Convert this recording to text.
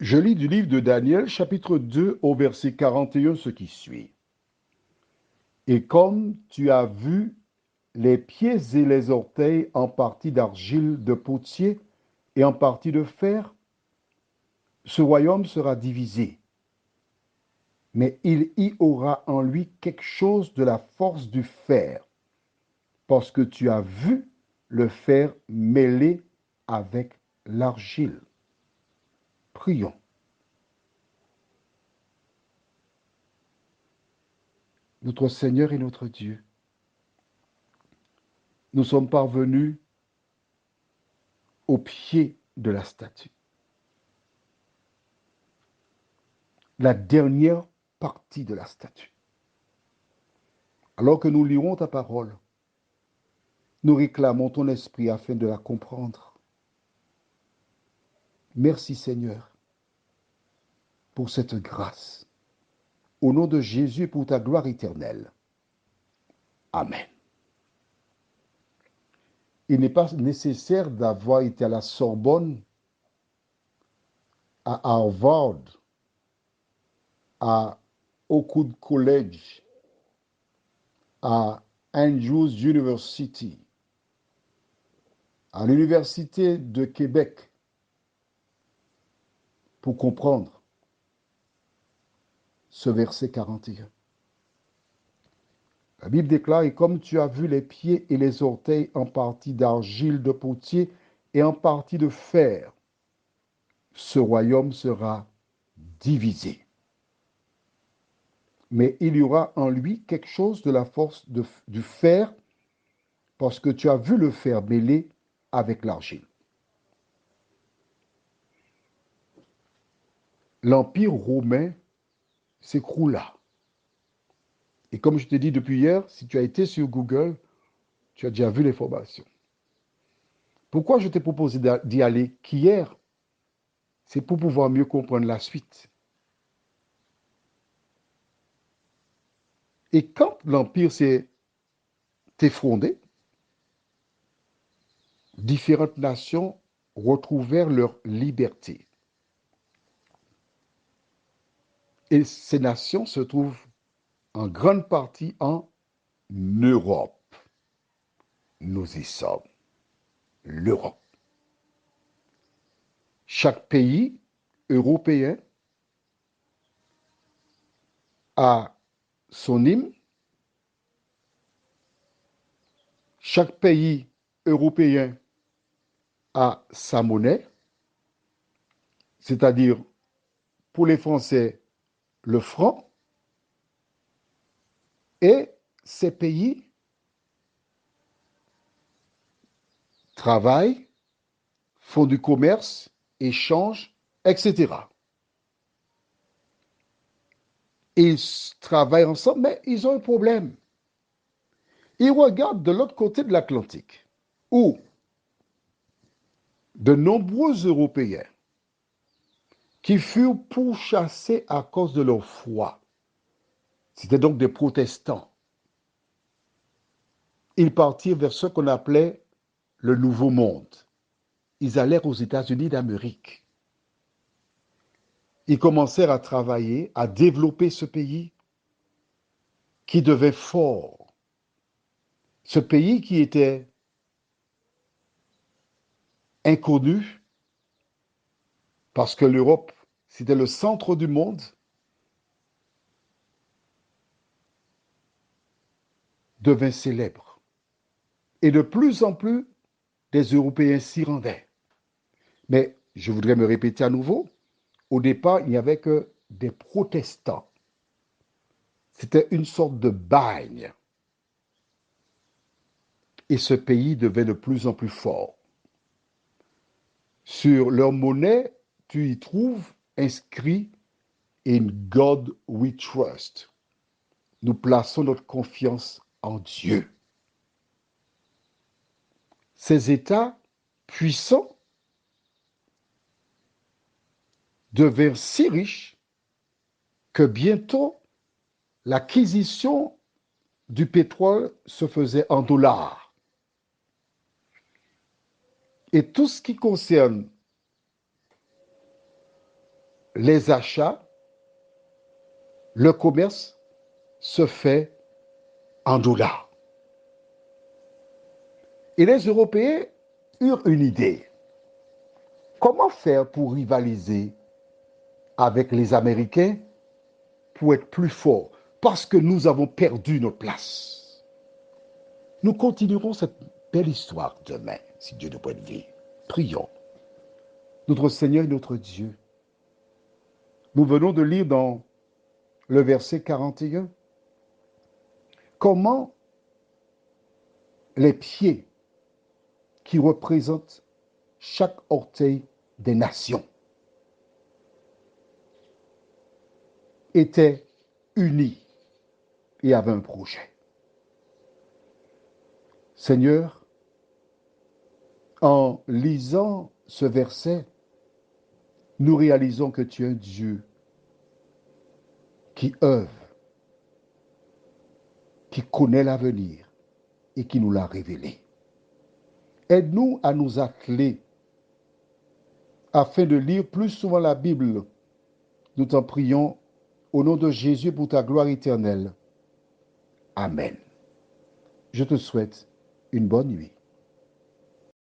Je lis du livre de Daniel, chapitre 2, au verset 41, ce qui suit. Et comme tu as vu les pieds et les orteils en partie d'argile de potier et en partie de fer, ce royaume sera divisé. Mais il y aura en lui quelque chose de la force du fer, parce que tu as vu le fer mêlé avec l'argile. Prions. Notre Seigneur et notre Dieu, nous sommes parvenus au pied de la statue. La dernière partie de la statue. Alors que nous lirons ta parole, nous réclamons ton esprit afin de la comprendre. Merci Seigneur pour cette grâce. Au nom de Jésus et pour ta gloire éternelle. Amen. Il n'est pas nécessaire d'avoir été à la Sorbonne, à Harvard, à Oakwood College, à Andrews University, à l'Université de Québec pour comprendre ce verset 41. La Bible déclare, et comme tu as vu les pieds et les orteils en partie d'argile de potier et en partie de fer, ce royaume sera divisé. Mais il y aura en lui quelque chose de la force du fer, parce que tu as vu le fer mêlé avec l'argile. L'Empire romain s'écroula. Et comme je te dis depuis hier, si tu as été sur Google, tu as déjà vu l'information. Pourquoi je t'ai proposé d'y aller qu'hier? C'est pour pouvoir mieux comprendre la suite. Et quand l'Empire s'est effondré, différentes nations retrouvèrent leur liberté. Et ces nations se trouvent en grande partie en Europe. Nous y sommes, l'Europe. Chaque pays européen a son hymne. Chaque pays européen a sa monnaie, c'est-à-dire pour les Français, le franc. Et ces pays travaillent, font du commerce, échangent, etc. Ils travaillent ensemble, mais ils ont un problème. Ils regardent de l'autre côté de l'Atlantique, où de nombreux Européens qui furent pourchassés à cause de leur foi, c'était donc des protestants, ils partirent vers ce qu'on appelait le Nouveau Monde. Ils allèrent aux États-Unis d'Amérique. Ils commencèrent à travailler, à développer ce pays qui devait fort. Ce pays qui était inconnu, parce que l'Europe, c'était le centre du monde, devint célèbre. Et de plus en plus, des Européens s'y rendaient. Mais je voudrais me répéter à nouveau, au départ, il n'y avait que des protestants. C'était une sorte de bagne. Et ce pays devait de plus en plus fort. Sur leur monnaie, tu y trouves inscrit In God we trust. Nous plaçons notre confiance en Dieu. Ces États puissants devinrent si riches que bientôt l'acquisition du pétrole se faisait en dollars. Et tout ce qui concerne les achats, le commerce se fait en dollars. Et les Européens eurent une idée. Comment faire pour rivaliser avec les Américains pour être plus forts? Parce que nous avons perdu notre place. Nous continuerons cette belle histoire demain, si Dieu nous prête vie. Prions. Notre Seigneur et notre Dieu, nous venons de lire dans le verset 41 comment les pieds qui représentent chaque orteil des nations étaient unis et avaient un projet. Seigneur, en lisant ce verset, nous réalisons que tu es un Dieu qui œuvre, qui connaît l'avenir et qui nous l'a révélé. Aide-nous à nous atteler afin de lire plus souvent la Bible. Nous t'en prions au nom de Jésus pour ta gloire éternelle. Amen. Je te souhaite une bonne nuit.